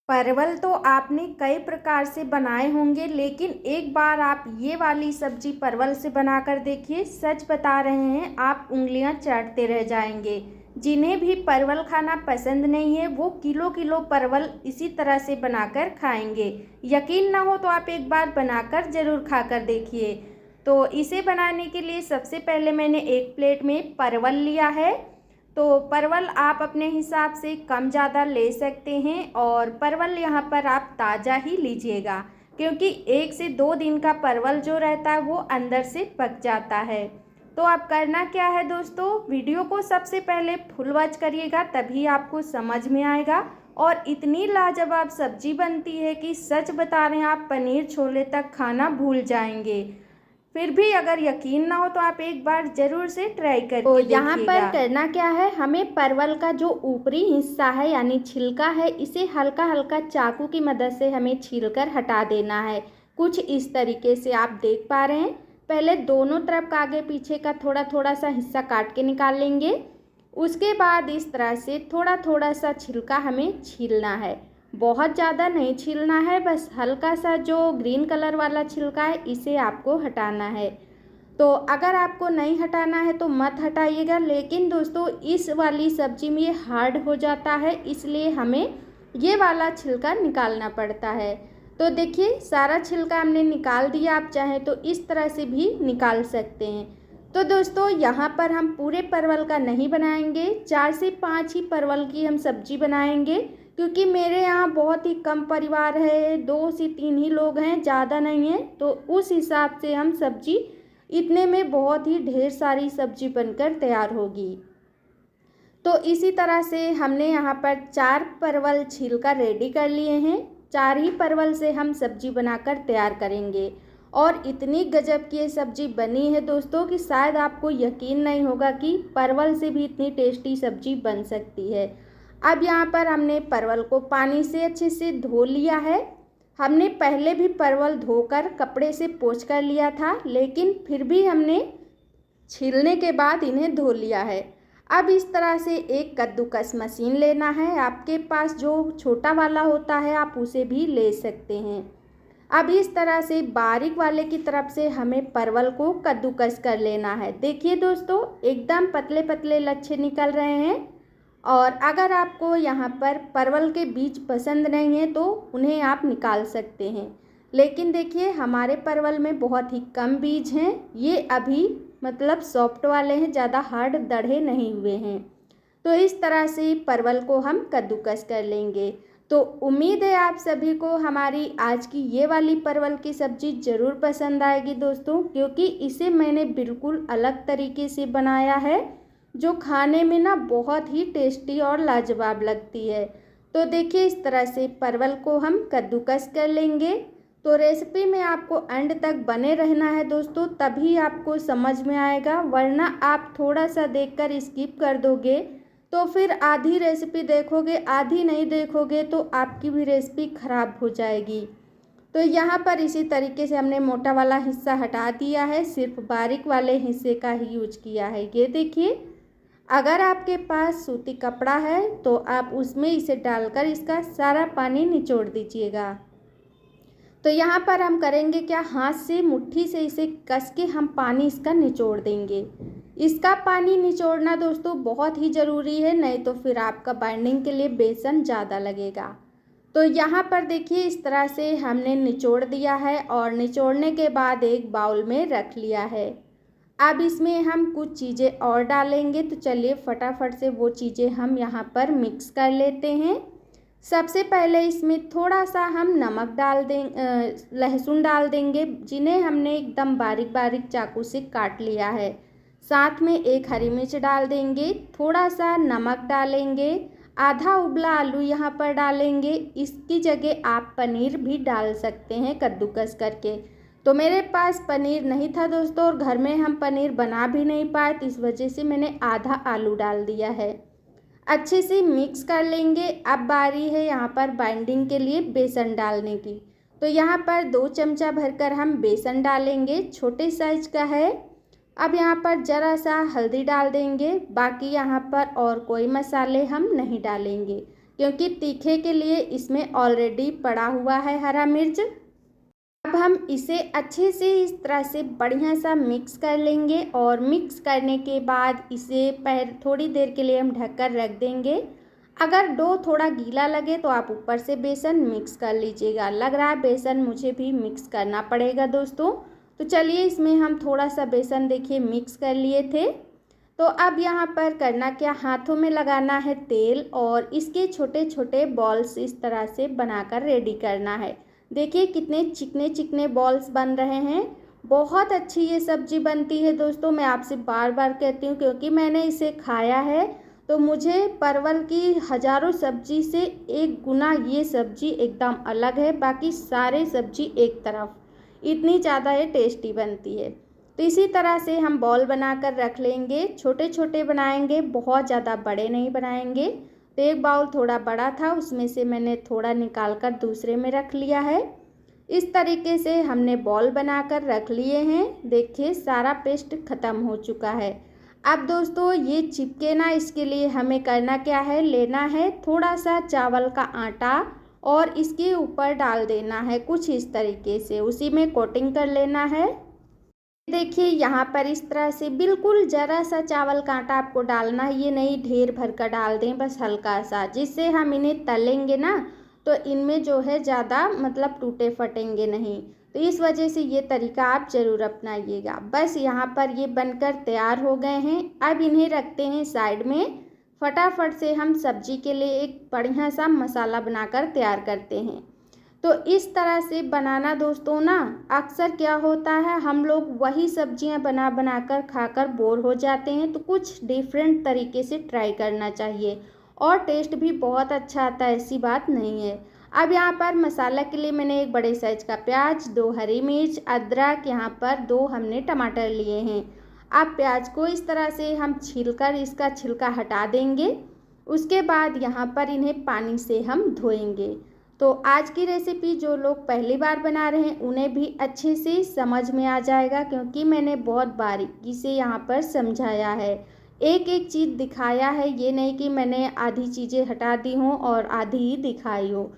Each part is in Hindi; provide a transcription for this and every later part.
परवल तो आपने कई प्रकार से बनाए होंगे, लेकिन एक बार आप ये वाली सब्जी परवल से बनाकर देखिए। सच बता रहे हैं, आप उंगलियां चाटते रह जाएंगे। जिन्हें भी परवल खाना पसंद नहीं है वो किलो किलो परवल इसी तरह से बनाकर खाएंगे। यकीन ना हो तो आप एक बार बनाकर ज़रूर खाकर देखिए। तो इसे बनाने के लिए सबसे पहले मैंने एक प्लेट में परवल लिया है। तो परवल आप अपने हिसाब से कम ज़्यादा ले सकते हैं, और परवल यहाँ पर आप ताज़ा ही लीजिएगा, क्योंकि 1 से 2 दिन का परवल जो रहता है वो अंदर से पक जाता है। तो आप करना क्या है दोस्तों, वीडियो को सबसे पहले फुल वॉच करिएगा, तभी आपको समझ में आएगा। और इतनी लाजवाब सब्जी बनती है कि सच बता रहे हैं, आप पनीर छोले तक खाना भूल जाएंगे। फिर भी अगर यकीन ना हो तो आप एक बार ज़रूर से ट्राई करके देखिएगा। तो यहाँ पर करना क्या है, हमें परवल का जो ऊपरी हिस्सा है यानी छिलका है, इसे हल्का हल्का चाकू की मदद से हमें छीलकर हटा देना है। कुछ इस तरीके से आप देख पा रहे हैं। पहले दोनों तरफ का आगे पीछे का थोड़ा थोड़ा सा हिस्सा काट के निकाल लेंगे। उसके बाद इस तरह से थोड़ा थोड़ा सा छिलका हमें छीलना है। बहुत ज़्यादा नहीं छीलना है, बस हल्का सा जो ग्रीन कलर वाला छिलका है इसे आपको हटाना है। तो अगर आपको नहीं हटाना है तो मत हटाइएगा, लेकिन दोस्तों इस वाली सब्जी में ये हार्ड हो जाता है, इसलिए हमें ये वाला छिलका निकालना पड़ता है। तो देखिए सारा छिलका हमने निकाल दिया। आप चाहें तो इस तरह से भी निकाल सकते हैं। तो दोस्तों यहाँ पर हम पूरे परवल का नहीं बनाएंगे, 4 से 5 ही परवल की हम सब्जी बनाएंगे, क्योंकि मेरे यहाँ बहुत ही कम परिवार है, 2 से 3 ही लोग हैं, ज़्यादा नहीं है। तो उस हिसाब से हम सब्जी इतने में बहुत ही ढेर सारी सब्जी बनकर तैयार होगी। तो इसी तरह से हमने यहाँ पर 4 परवल छीलकर रेडी कर लिए हैं। 4 ही परवल से हम सब्जी बनाकर तैयार करेंगे। और इतनी गजब की ये सब्जी बनी है दोस्तों कि शायद आपको यकीन नहीं होगा कि परवल से भी इतनी टेस्टी सब्जी बन सकती है। अब यहाँ पर हमने परवल को पानी से अच्छे से धो लिया है। हमने पहले भी परवल धोकर कपड़े से पोंछ कर लिया था, लेकिन फिर भी हमने छीलने के बाद इन्हें धो लिया है। अब इस तरह से एक कद्दूकस मशीन लेना है। आपके पास जो छोटा वाला होता है आप उसे भी ले सकते हैं। अब इस तरह से बारीक वाले की तरफ से हमें परवल को कद्दूकस कर लेना है। देखिए दोस्तों एकदम पतले पतले लच्छे निकल रहे हैं। और अगर आपको यहाँ पर परवल के बीज पसंद नहीं है तो उन्हें आप निकाल सकते हैं, लेकिन देखिए हमारे परवल में बहुत ही कम बीज हैं। ये अभी मतलब सॉफ्ट वाले हैं, ज़्यादा हार्ड दढ़े नहीं हुए हैं। तो इस तरह से परवल को हम कद्दूकस कर लेंगे। तो उम्मीद है आप सभी को हमारी आज की ये वाली परवल की सब्ज़ी ज़रूर पसंद आएगी दोस्तों, क्योंकि इसे मैंने बिल्कुल अलग तरीके से बनाया है, जो खाने में ना बहुत ही टेस्टी और लाजवाब लगती है। तो देखिए इस तरह से परवल को हम कद्दूकस कर लेंगे। तो रेसिपी में आपको एंड तक बने रहना है दोस्तों, तभी आपको समझ में आएगा, वरना आप थोड़ा सा देखकर स्किप कर दोगे तो फिर आधी रेसिपी देखोगे, आधी नहीं देखोगे तो आपकी भी रेसिपी ख़राब हो जाएगी। तो यहाँ पर इसी तरीके से हमने मोटा वाला हिस्सा हटा दिया है, सिर्फ बारीक वाले हिस्से का ही यूज किया है। ये देखिए, अगर आपके पास सूती कपड़ा है तो आप उसमें इसे डालकर इसका सारा पानी निचोड़ दीजिएगा। तो यहाँ पर हम करेंगे क्या, हाथ से मुट्ठी से इसे कस के हम पानी इसका निचोड़ देंगे। इसका पानी निचोड़ना दोस्तों बहुत ही ज़रूरी है, नहीं तो फिर आपका बाइंडिंग के लिए बेसन ज़्यादा लगेगा। तो यहाँ पर देखिए इस तरह से हमने निचोड़ दिया है, और निचोड़ने के बाद एक बाउल में रख लिया है। अब इसमें हम कुछ चीज़ें और डालेंगे, तो चलिए फटाफट से वो चीज़ें हम यहाँ पर मिक्स कर लेते हैं। सबसे पहले इसमें थोड़ा सा हम नमक डाल दें, लहसुन डाल देंगे, जिन्हें हमने एकदम बारीक बारीक चाकू से काट लिया है। साथ में एक हरी मिर्च डाल देंगे, थोड़ा सा नमक डालेंगे, आधा उबला आलू यहाँ पर डालेंगे। इसकी जगह आप पनीर भी डाल सकते हैं कद्दूकस करके। तो मेरे पास पनीर नहीं था दोस्तों, और घर में हम पनीर बना भी नहीं पाए, तो इस वजह से मैंने आधा आलू डाल दिया है। अच्छे से मिक्स कर लेंगे। अब बारी है यहाँ पर बाइंडिंग के लिए बेसन डालने की। तो यहाँ पर 2 चमचा भरकर हम बेसन डालेंगे, छोटे साइज का है। अब यहाँ पर ज़रा सा हल्दी डाल देंगे, बाकी यहाँ पर और कोई मसाले हम नहीं डालेंगे। क्योंकि तीखे के लिए इसमें ऑलरेडी पड़ा हुआ है हरा मिर्च। अब हम इसे अच्छे से इस तरह से बढ़िया सा मिक्स कर लेंगे और मिक्स करने के बाद इसे थोड़ी देर के लिए हम ढककर रख देंगे। अगर डो थोड़ा गीला लगे तो आप ऊपर से बेसन मिक्स कर लीजिएगा। लग रहा है बेसन मुझे भी मिक्स करना पड़ेगा दोस्तों। तो चलिए इसमें हम थोड़ा सा बेसन देखिए मिक्स कर लिए थे। तो अब यहाँ पर करना क्या, हाथों में लगाना है तेल और इसके छोटे छोटे बॉल्स इस तरह से बनाकर रेडी करना है। देखिए कितने चिकने चिकने बॉल्स बन रहे हैं। बहुत अच्छी ये सब्ज़ी बनती है दोस्तों। मैं आपसे बार बार कहती हूँ क्योंकि मैंने इसे खाया है, तो मुझे परवल की हज़ारों सब्जी से एक गुना ये सब्ज़ी एकदम अलग है। बाकी सारे सब्जी एक तरफ, इतनी ज़्यादा ये टेस्टी बनती है। तो इसी तरह से हम बॉल बनाकर रख लेंगे। छोटे छोटे बनाएंगे, बहुत ज़्यादा बड़े नहीं बनाएंगे। तो एक बाउल थोड़ा बड़ा था, उसमें से मैंने थोड़ा निकाल कर दूसरे में रख लिया है। इस तरीके से हमने बॉल बनाकर रख लिए हैं। देखिए सारा पेस्ट ख़त्म हो चुका है। अब दोस्तों ये चिपके ना, इसके लिए हमें करना क्या है, लेना है थोड़ा सा चावल का आटा और इसके ऊपर डाल देना है कुछ इस तरीके से, उसी में कोटिंग कर लेना है। देखिए यहाँ पर इस तरह से बिल्कुल ज़रा सा चावल का आटा आपको डालना है, ये नहीं ढेर भर कर डाल दें, बस हल्का सा, जिससे हम इन्हें तलेंगे ना तो इनमें जो है ज़्यादा मतलब टूटे फटेंगे नहीं। तो इस वजह से ये तरीका आप ज़रूर अपनाइएगा। बस यहाँ पर ये बनकर तैयार हो गए हैं। अब इन्हें रखते हैं साइड में। फटाफट से हम सब्जी के लिए एक बढ़िया सा मसाला बनाकर तैयार करते हैं। तो इस तरह से बनाना दोस्तों ना, अक्सर क्या होता है हम लोग वही सब्जियां बना बना कर खाकर बोर हो जाते हैं। तो कुछ डिफरेंट तरीके से ट्राई करना चाहिए और टेस्ट भी बहुत अच्छा आता है, ऐसी बात नहीं है। अब यहाँ पर मसाला के लिए मैंने एक बड़े साइज़ का प्याज, 2 हरी मिर्च, अदरक, यहाँ पर 2 हमने टमाटर लिए हैं। अब प्याज को इस तरह से हम छीलकर इसका छिलका हटा देंगे। उसके बाद यहाँ पर इन्हें पानी से हम धोएंगे। तो आज की रेसिपी जो लोग पहली बार बना रहे हैं उन्हें भी अच्छे से समझ में आ जाएगा, क्योंकि मैंने बहुत बारीकी से यहाँ पर समझाया है, एक एक चीज़ दिखाया है। ये नहीं कि मैंने आधी चीज़ें हटा दी हों और आधी ही दिखाई हो।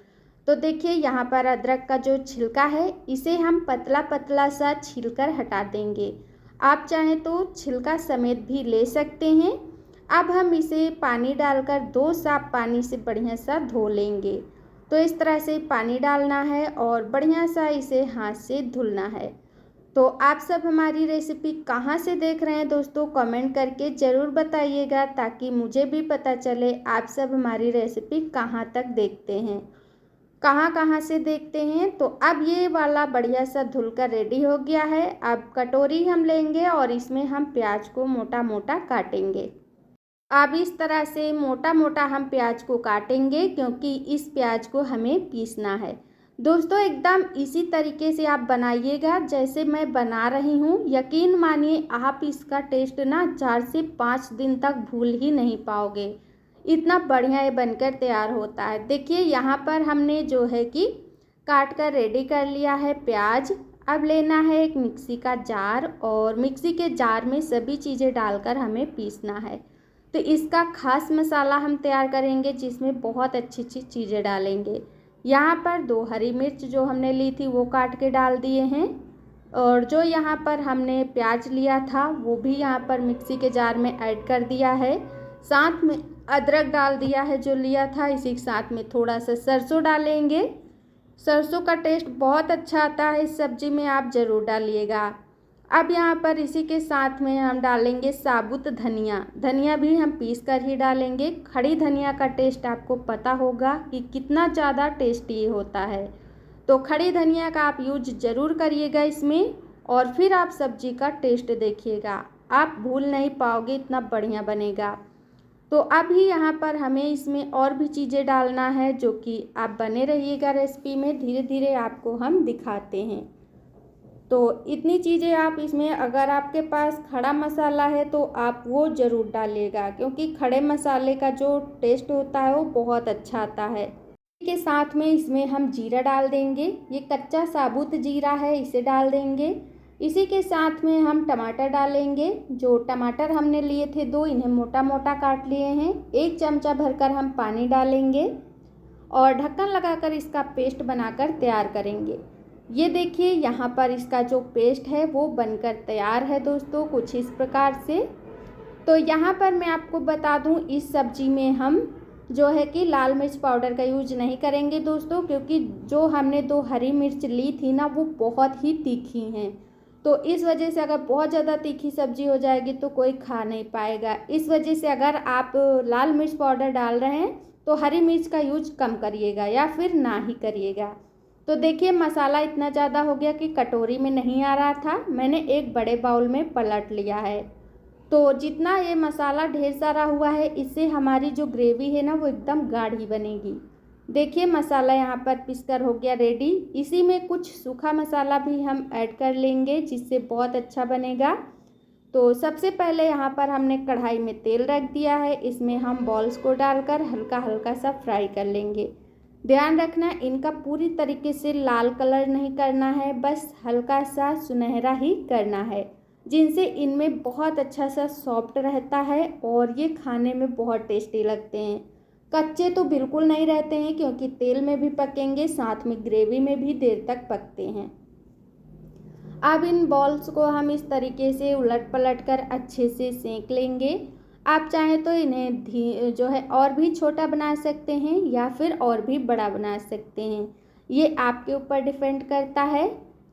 तो देखिए यहाँ पर अदरक का जो छिलका है इसे हम पतला पतला सा छीलकर हटा देंगे। आप चाहें तो छिलका समेत भी ले सकते हैं। अब हम इसे पानी डालकर 2 साफ पानी से बढ़िया सा धो लेंगे। तो इस तरह से पानी डालना है और बढ़िया सा इसे हाथ से धुलना है। तो आप सब हमारी रेसिपी कहाँ से देख रहे हैं दोस्तों, कमेंट करके ज़रूर बताइएगा, ताकि मुझे भी पता चले आप सब हमारी रेसिपी कहाँ तक देखते हैं, कहाँ कहाँ से देखते हैं। तो अब ये वाला बढ़िया सा धुलकर रेडी हो गया है। अब कटोरी हम लेंगे और इसमें हम प्याज को मोटा मोटा काटेंगे। अब इस तरह से मोटा मोटा हम प्याज को काटेंगे, क्योंकि इस प्याज को हमें पीसना है। दोस्तों एकदम इसी तरीके से आप बनाइएगा जैसे मैं बना रही हूँ। यकीन मानिए आप इसका टेस्ट ना 4 से 5 दिन तक भूल ही नहीं पाओगे, इतना बढ़िया ये बनकर तैयार होता है। देखिए यहाँ पर हमने जो है कि काट कर रेडी कर लिया है प्याज। अब लेना है एक मिक्सी का जार और मिक्सी के जार में सभी चीज़ें डालकर हमें पीसना है। तो इसका खास मसाला हम तैयार करेंगे जिसमें बहुत अच्छी अच्छी चीज़ें डालेंगे। यहाँ पर 2 हरी मिर्च जो हमने ली थी वो काट के डाल दिए हैं, और जो यहाँ पर हमने प्याज लिया था वो भी यहाँ पर मिक्सी के जार में ऐड कर दिया है। साथ में अदरक डाल दिया है जो लिया था। इसी के साथ में थोड़ा सा सरसों डालेंगे। सरसों का टेस्ट बहुत अच्छा आता है इस सब्ज़ी में, आप ज़रूर डालिएगा। अब यहाँ पर इसी के साथ में हम डालेंगे साबुत धनिया। धनिया भी हम पीस कर ही डालेंगे। खड़ी धनिया का टेस्ट आपको पता होगा कि कितना ज़्यादा टेस्टी होता है, तो खड़ी धनिया का आप यूज ज़रूर करिएगा इसमें, और फिर आप सब्जी का टेस्ट देखिएगा, आप भूल नहीं पाओगे, इतना बढ़िया बनेगा। तो अभी यहाँ पर हमें इसमें और भी चीज़ें डालना है, जो कि आप बने रहिएगा रेसिपी में, धीरे धीरे आपको हम दिखाते हैं। तो इतनी चीज़ें आप इसमें, अगर आपके पास खड़ा मसाला है तो आप वो ज़रूर डालिएगा, क्योंकि खड़े मसाले का जो टेस्ट होता है वो बहुत अच्छा आता है। के साथ में इसमें हम जीरा डाल देंगे। ये कच्चा साबुत जीरा है, इसे डाल देंगे। इसी के साथ में हम टमाटर डालेंगे। जो टमाटर हमने लिए थे 2, इन्हें मोटा मोटा काट लिए हैं। 1 चमचा भरकर हम पानी डालेंगे। और ढक्कन लगाकर इसका पेस्ट बनाकर तैयार करेंगे। ये देखिए यहाँ पर इसका जो पेस्ट है वो बनकर तैयार है दोस्तों, कुछ इस प्रकार से। तो यहाँ पर मैं आपको बता दूँ, इस सब्ज़ी में हम जो है कि लाल मिर्च पाउडर का यूज नहीं करेंगे दोस्तों, क्योंकि जो हमने 2 हरी मिर्च ली थी ना वो बहुत ही तीखी हैं। तो इस वजह से अगर बहुत ज़्यादा तीखी सब्ज़ी हो जाएगी तो कोई खा नहीं पाएगा। इस वजह से अगर आप लाल मिर्च पाउडर डाल रहे हैं तो हरी मिर्च का यूज कम करिएगा या फिर ना ही करिएगा। तो देखिए मसाला इतना ज़्यादा हो गया कि कटोरी में नहीं आ रहा था, मैंने एक बड़े बाउल में पलट लिया है। तो जितना ये मसाला ढेर सारा हुआ है, इससे हमारी जो ग्रेवी है ना वो एकदम गाढ़ी बनेगी। देखिए मसाला यहाँ पर पीसकर हो गया रेडी। इसी में कुछ सूखा मसाला भी हम ऐड कर लेंगे जिससे बहुत अच्छा बनेगा। तो सबसे पहले यहाँ पर हमने कढ़ाई में तेल रख दिया है, इसमें हम बॉल्स को डालकर हल्का हल्का सा फ्राई कर लेंगे। ध्यान रखना इनका पूरी तरीके से लाल कलर नहीं करना है, बस हल्का सा सुनहरा ही करना है, जिनसे इनमें बहुत अच्छा सा सॉफ्ट रहता है और ये खाने में बहुत टेस्टी लगते हैं। कच्चे तो बिल्कुल नहीं रहते हैं क्योंकि तेल में भी पकेंगे, साथ में ग्रेवी में भी देर तक पकते हैं। अब इन बॉल्स को हम इस तरीके से उलट पलट कर अच्छे से सेंक लेंगे। आप चाहें तो इन्हें जो है और भी छोटा बना सकते हैं या फिर और भी बड़ा बना सकते हैं, ये आपके ऊपर डिपेंड करता है।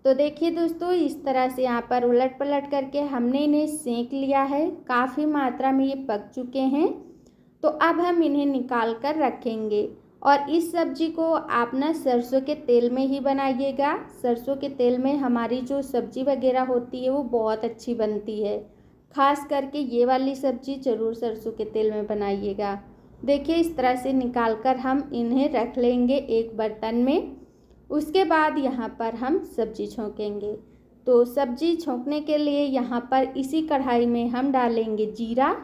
तो देखिए दोस्तों इस तरह से यहाँ पर उलट पलट करके हमने इन्हें सेंक लिया है, काफ़ी मात्रा में ये पक चुके हैं। तो अब हम इन्हें निकाल कर रखेंगे और इस सब्ज़ी को आप ना सरसों के तेल में ही बनाइएगा। सरसों के तेल में हमारी जो सब्ज़ी वगैरह होती है वो बहुत अच्छी बनती है, ख़ास करके ये वाली सब्ज़ी ज़रूर सरसों के तेल में बनाइएगा। देखिए इस तरह से निकाल कर हम इन्हें रख लेंगे एक बर्तन में। उसके बाद यहाँ पर हम सब्ज़ी छोंकेंगे। तो सब्ज़ी छोंकने के लिए यहाँ पर इसी कढ़ाई में हम डालेंगे जीरा,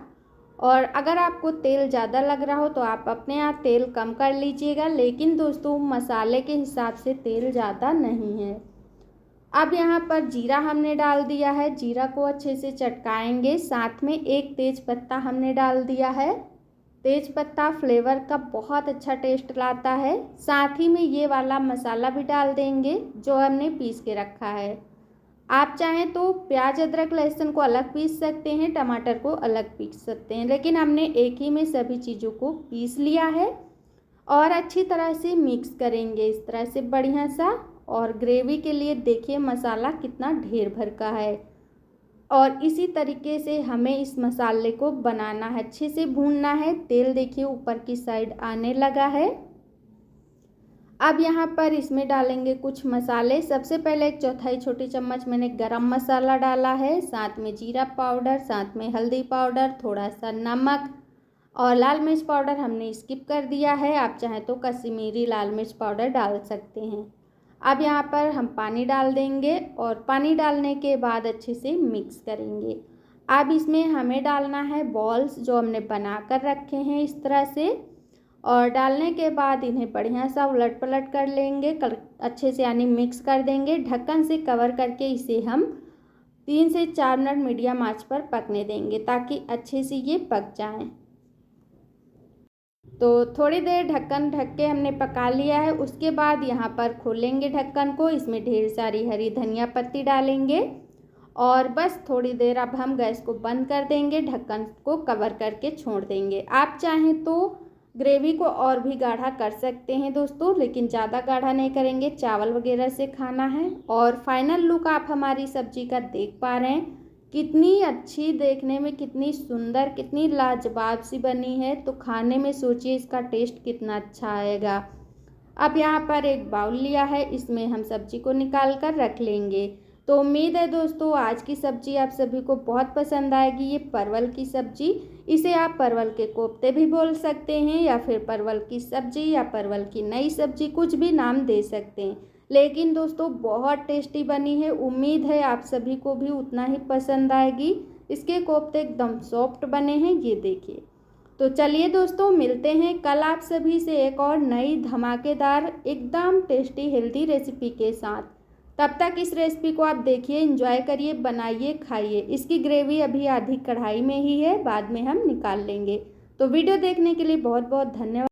और अगर आपको तेल ज़्यादा लग रहा हो तो आप अपने यहाँ तेल कम कर लीजिएगा, लेकिन दोस्तों मसाले के हिसाब से तेल ज़्यादा नहीं है। अब यहाँ पर जीरा हमने डाल दिया है, जीरा को अच्छे से चटकाएंगे। साथ में एक तेज पत्ता हमने डाल दिया है, तेज पत्ता फ्लेवर का बहुत अच्छा टेस्ट लाता है। साथ ही में ये वाला मसाला भी डाल देंगे जो हमने पीस के रखा है। आप चाहें तो प्याज अदरक लहसुन को अलग पीस सकते हैं, टमाटर को अलग पीस सकते हैं, लेकिन हमने एक ही में सभी चीज़ों को पीस लिया है और अच्छी तरह से मिक्स करेंगे इस तरह से बढ़िया सा। और ग्रेवी के लिए देखिए मसाला कितना ढेर भर का है, और इसी तरीके से हमें इस मसाले को बनाना है, अच्छे से भूनना है। तेल देखिए ऊपर की साइड आने लगा है। अब यहाँ पर इसमें डालेंगे कुछ मसाले। सबसे पहले 1/4 छोटी चम्मच मैंने गरम मसाला डाला है, साथ में जीरा पाउडर, साथ में हल्दी पाउडर, थोड़ा सा नमक और लाल मिर्च पाउडर हमने स्किप कर दिया है। आप चाहें तो कश्मीरी लाल मिर्च पाउडर डाल सकते हैं। अब यहाँ पर हम पानी डाल देंगे और पानी डालने के बाद अच्छे से मिक्स करेंगे। अब इसमें हमें डालना है बॉल्स जो हमने बना कर रखे हैं इस तरह से, और डालने के बाद इन्हें बढ़िया सा उलट पलट कर लेंगे, अच्छे से यानी मिक्स कर देंगे। ढक्कन से कवर करके इसे हम 3 से 4 मिनट मीडियम आंच पर पकने देंगे ताकि अच्छे से ये पक जाएं। तो थोड़ी देर ढक्कन ढक के हमने पका लिया है। उसके बाद यहाँ पर खोलेंगे ढक्कन को, इसमें ढेर सारी हरी धनिया पत्ती डालेंगे और बस थोड़ी देर अब हम गैस को बंद कर देंगे, ढक्कन को कवर करके छोड़ देंगे। आप चाहें तो ग्रेवी को और भी गाढ़ा कर सकते हैं दोस्तों, लेकिन ज़्यादा गाढ़ा नहीं करेंगे, चावल वगैरह से खाना है। और फाइनल लुक आप हमारी सब्जी का देख पा रहे हैं, कितनी अच्छी, देखने में कितनी सुंदर, कितनी लाजवाब सी बनी है। तो खाने में सोचिए इसका टेस्ट कितना अच्छा आएगा। अब यहाँ पर एक बाउल लिया है, इसमें हम सब्जी को निकाल कर रख लेंगे। तो उम्मीद है दोस्तों आज की सब्ज़ी आप सभी को बहुत पसंद आएगी। ये परवल की सब्ज़ी, इसे आप परवल के कोफ्ते भी बोल सकते हैं या फिर परवल की सब्ज़ी या परवल की नई सब्ज़ी, कुछ भी नाम दे सकते हैं। लेकिन दोस्तों बहुत टेस्टी बनी है, उम्मीद है आप सभी को भी उतना ही पसंद आएगी। इसके कोफ्ते एकदम सॉफ्ट बने हैं, ये देखिए। तो चलिए दोस्तों मिलते हैं कल आप सभी से एक और नई धमाकेदार एकदम टेस्टी हेल्दी रेसिपी के साथ। तब तक इस रेसिपी को आप देखिए, एंजॉय करिए, बनाइए, खाइए। इसकी ग्रेवी अभी आधी कढ़ाई में ही है, बाद में हम निकाल लेंगे। तो वीडियो देखने के लिए बहुत बहुत धन्यवाद।